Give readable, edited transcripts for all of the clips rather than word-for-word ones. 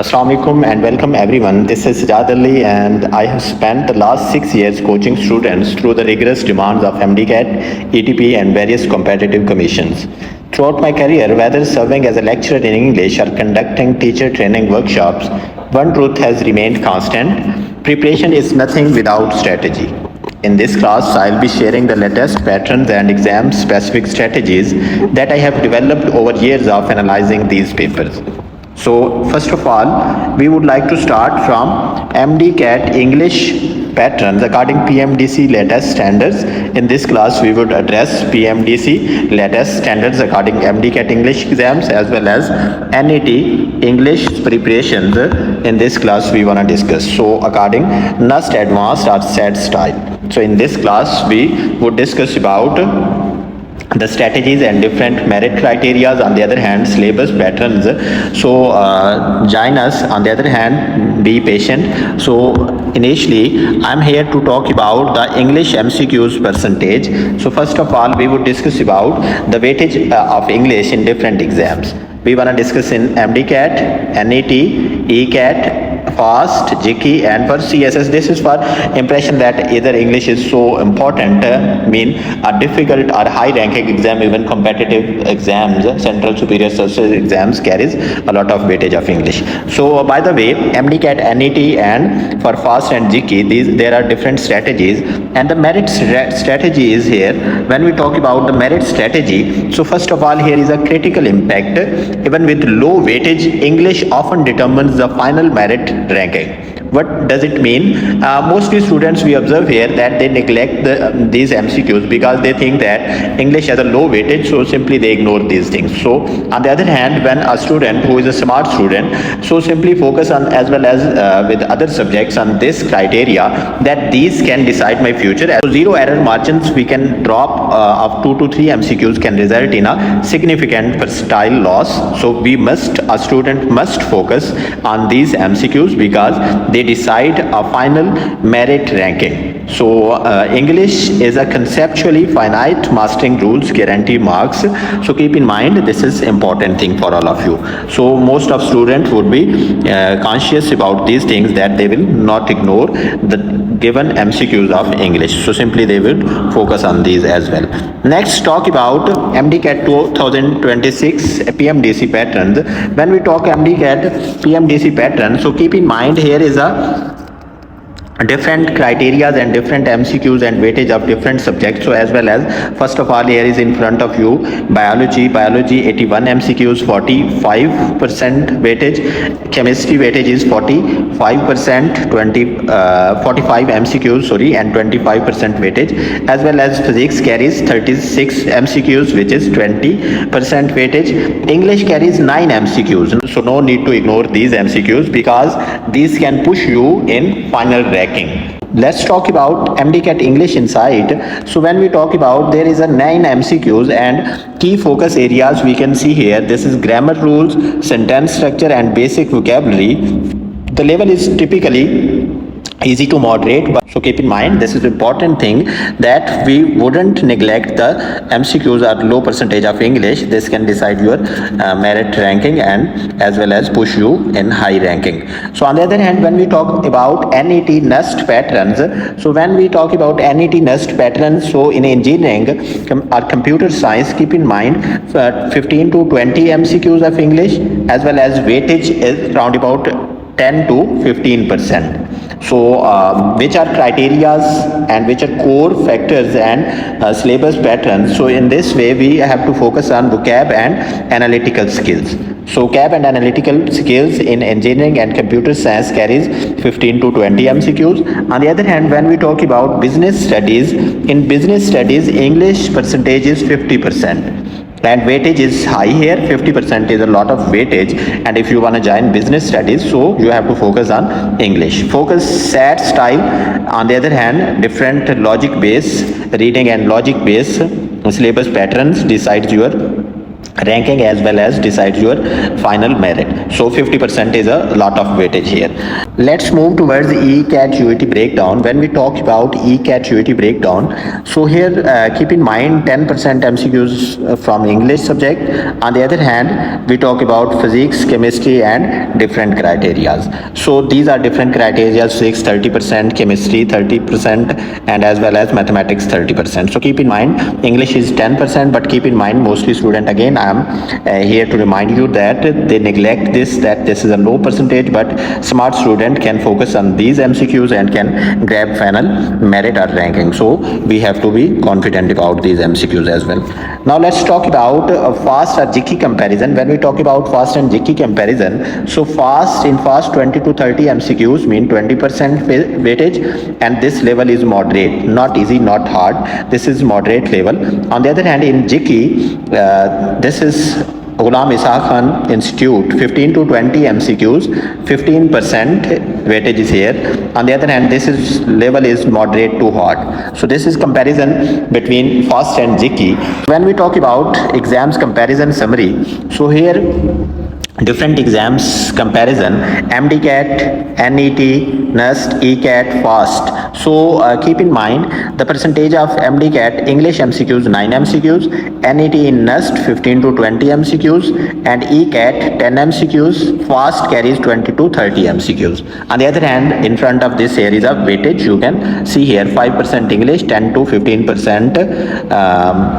Assalamu alaikum and welcome everyone. This is Sajad Ali and I have spent the last 6 years coaching students through the rigorous demands of MDCAT, ETP and various competitive commissions. Throughout my career, whether serving as a lecturer in English or conducting teacher training workshops, one truth has remained constant. Preparation is nothing without strategy. In this class, I'll be sharing the latest patterns and exam-specific strategies that I have developed over years of analyzing these papers. So first of all, we would like to start from MDCAT English patterns according PMDC latest standards. In this class, we would address PMDC latest standards according MDCAT English exams as well as NET English preparations. In this class, we want to discuss. So according NUST Advanced or SET style. So in this class, we would discuss about the strategies and different merit criteria, on the other hand syllabus patterns. So join us. On the other hand, be patient. So initially I'm here to talk about the English MCQs percentage. So first of all, we would discuss about the weightage of English in different exams. We want to discuss in MDCAT, NET, ECAT, FAST, GIKI and for CSS. This is for impression that either English is so important, mean a difficult or high ranking exam, even competitive exams, central superior services exams carries a lot of weightage of English. So by the way, MDCAT, NET and for FAST and GIKI, there are different strategies and the merit strategy is here. When we talk about the merit strategy, so first of all, here is a critical impact. Even with low weightage, English often determines the final merit ranking. What does it mean? Mostly students, we observe here that they neglect these MCQs because they think that English has a low weightage, so simply they ignore these things. So on the other hand, when a student who is a smart student, so simply focus on as well as with other subjects on this criteria that these can decide my future. So zero error margins we can drop of 2 to 3 MCQs can result in a significant percentile loss. So a student must focus on these MCQs because they decide a final merit ranking. So English is a conceptually finite, mastering rules guarantee marks. So keep in mind, this is important thing for all of you. So most of students would be conscious about these things, that they will not ignore the given MCQs of English. So simply they will focus on these as well. Next, talk about MDCAT 2026 PMDC patterns. When we talk MDCAT PMDC pattern, so keep in mind here is a different criteria and different MCQs and weightage of different subjects. So as well as first of all, here is in front of you biology 81 MCQs, 45% weightage. Chemistry weightage is 45%, 45 MCQs and 25% weightage. As well as physics carries 36 MCQs, which is 20% weightage. English carries 9 MCQs, so no need to ignore these MCQs because these can push you in final ranking. Let's talk about MDCAT English Insight. So when we talk about, there is a 9 MCQs and key focus areas we can see here. This is grammar rules, sentence structure and basic vocabulary. The level is typically easy to moderate, but so keep in mind, this is important thing that we wouldn't neglect the MCQs or low percentage of English. This can decide your merit ranking and as well as push you in high ranking. So on the other hand, when we talk about NET NUST patterns, so when we talk about NET NUST patterns, so in engineering or computer science, keep in mind 15 to 20 MCQs of English, as well as weightage is around about 10 to 15%. So which are criterias and which are core factors and syllabus patterns. So in this way, we have to focus on vocab and analytical skills. So vocab and analytical skills in engineering and computer science carries 15 to 20 MCQs. On the other hand, when we talk about business studies, in business studies, English percentage is 50%. And weightage is high here. 50% is a lot of weightage, and if you want to join business studies, so you have to focus on English. Focus SAT style. On the other hand, different logic based reading and logic based syllabus patterns decides your ranking as well as decides your final merit. So 50% is a lot of weightage here. Let's move towards ECAT UET breakdown. When we talk about ECAT UET breakdown, so here keep in mind 10% MCQs from English subject. On the other hand, we talk about physics, chemistry and different criterias. So these are different criteria: physics 30%, chemistry 30% and as well as mathematics 30%. So keep in mind English is 10%, but keep in mind mostly student, again I am here to remind you that they neglect this, that this is a low percentage, but smart student can focus on these MCQs and can grab final merit or ranking. So we have to be confident about these MCQs as well. Now let's talk about fast or GIKI comparison. When we talk about fast and GIKI comparison, so fast 20 to 30 MCQs mean 20% weightage, and this level is moderate, not easy, not hard. This is moderate level. On the other hand, in GIKI, this is Ghulam Ishaq Khan Institute, 15 to 20 MCQs, 15% weightage is here. On the other hand, this is level is moderate to hard. So this is comparison between fast and GIKI. When we talk about exams comparison summary, so here different exams comparison: MDCAT, NET, NUST, ECAT, FAST. So keep in mind the percentage of MDCAT English MCQs 9 MCQs, NET in NUST 15 to 20 MCQs and ECAT 10 MCQs, FAST carries 20 to 30 MCQs. On the other hand, in front of this here is a weightage. You can see here 5% English, 10 to 15%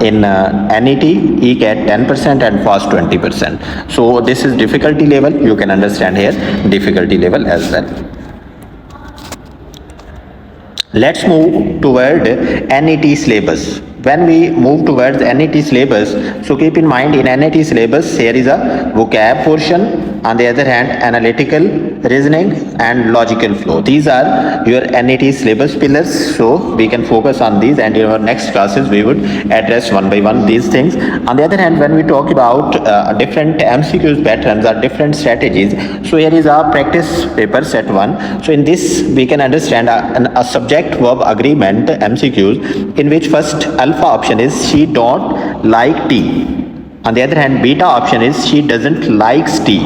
in NET, ECAT 10% and FAST 20%. So this is difficulty level. You can understand here difficulty level as well. Let's move toward NET syllabus. When we move towards NET syllabus, so keep in mind in NET syllabus here is a vocab portion, on the other hand analytical, reasoning and logical flow. These are your NET syllabus pillars, so we can focus on these, and in our next classes we would address one by one these things. On the other hand, when we talk about different MCQs patterns or different strategies, so here is our practice paper set 1. So in this we can understand a subject verb agreement MCQs, in which first alpha option is she don't like tea. On the other hand, beta option is she doesn't likes tea,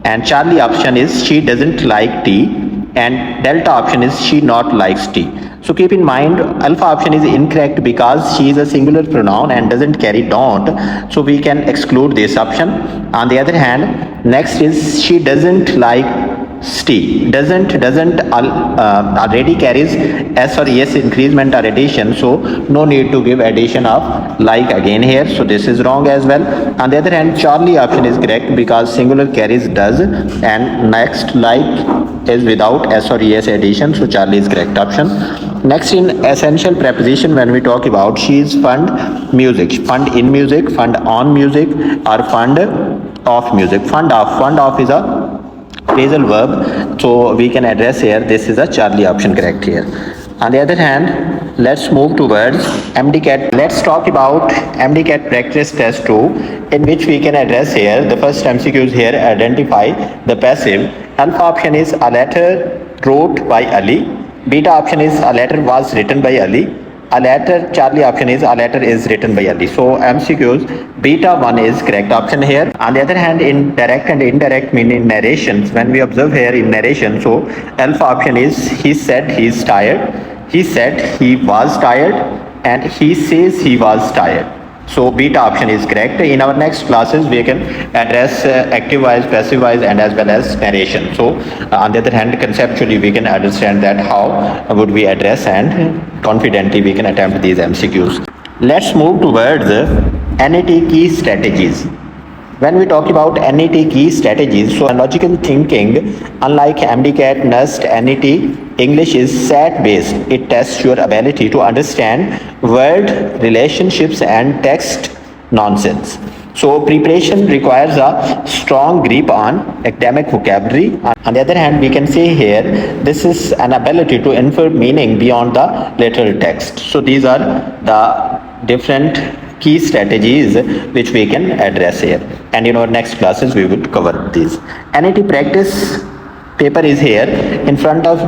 and Charlie option is she doesn't like tea, and delta option is she not likes tea. So keep in mind alpha option is incorrect because she is a singular pronoun and doesn't carry don't, so we can exclude this option. On the other hand, next is she doesn't like tea. Doesn't already carries s or es increment or addition, so no need to give addition of like again here, so this is wrong as well. On the other hand, Charlie option is correct because singular carries does, and next like is without s or es addition, so Charlie is correct option. Next, in essential preposition, when we talk about she is fund music, fund in music, fund on music or fund of music. Fund of is a phrasal verb, so we can address here this is a Charlie option correct here. On the other hand, let's move towards MDCAT. Let's talk about MDCAT practice test 2, in which we can address here the first MCQs here. Identify the passive. Alpha option is a letter wrote by Ali. Beta option is a letter was written by Ali. A letter, Charlie option is a letter is written by Ali. So MCQs, beta 1 is correct option here. On the other hand, in direct and indirect meaning narrations, when we observe here in narration, so alpha option is he said he is tired, he said he was tired, and he says he was tired. So beta option is correct. In our next classes we can address active wise, passive wise and as well as narration. So on the other hand, conceptually we can understand that how would we address, and confidently we can attempt these MCQs. Let's move towards NET key strategies. When we talk about NET key strategies, so logical thinking, unlike MDCAT, NUST, NET, English is SAT based. It tests your ability to understand word relationships and text nonsense. So preparation requires a strong grip on academic vocabulary. On the other hand, we can say here this is an ability to infer meaning beyond the literal text. So these are the different key strategies which we can address here, and in our next classes we would cover these. NET practice paper is here, in front of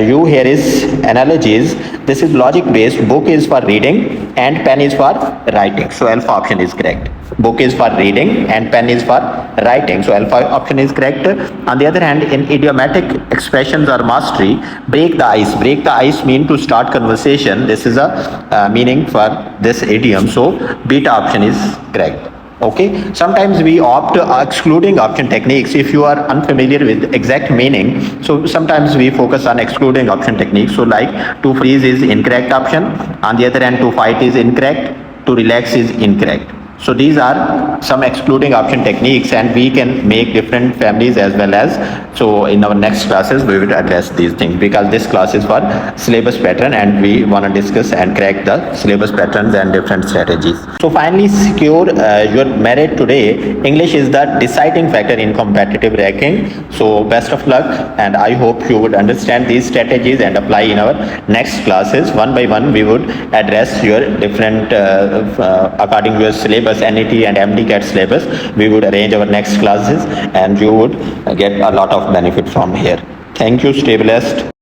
you here is analogies. This is logic based. Book is for reading and pen is for writing. So alpha option is correct. Book is for reading and pen is for writing. So alpha option is correct. On the other hand, in idiomatic expressions or mastery, break the ice. Break the ice mean to start conversation. This is a meaning for this idiom. So beta option is correct. Okay, sometimes we opt excluding option techniques if you are unfamiliar with exact meaning. So sometimes we focus on excluding option techniques. So like to freeze is incorrect option. On the other hand, to fight is incorrect. To relax is incorrect. So these are some excluding option techniques, and we can make different families as well as. So in our next classes we will address these things, because this class is for syllabus pattern and we want to discuss and crack the syllabus patterns and different strategies. So finally, secure your merit today. English is the deciding factor in competitive ranking. So best of luck, and I hope you would understand these strategies and apply in our next classes. One by one we would address your different according to your syllabus, NET and MDCAT syllabus. We would arrange our next classes and you would get a lot of benefit from here. Thank you. Stay blessed.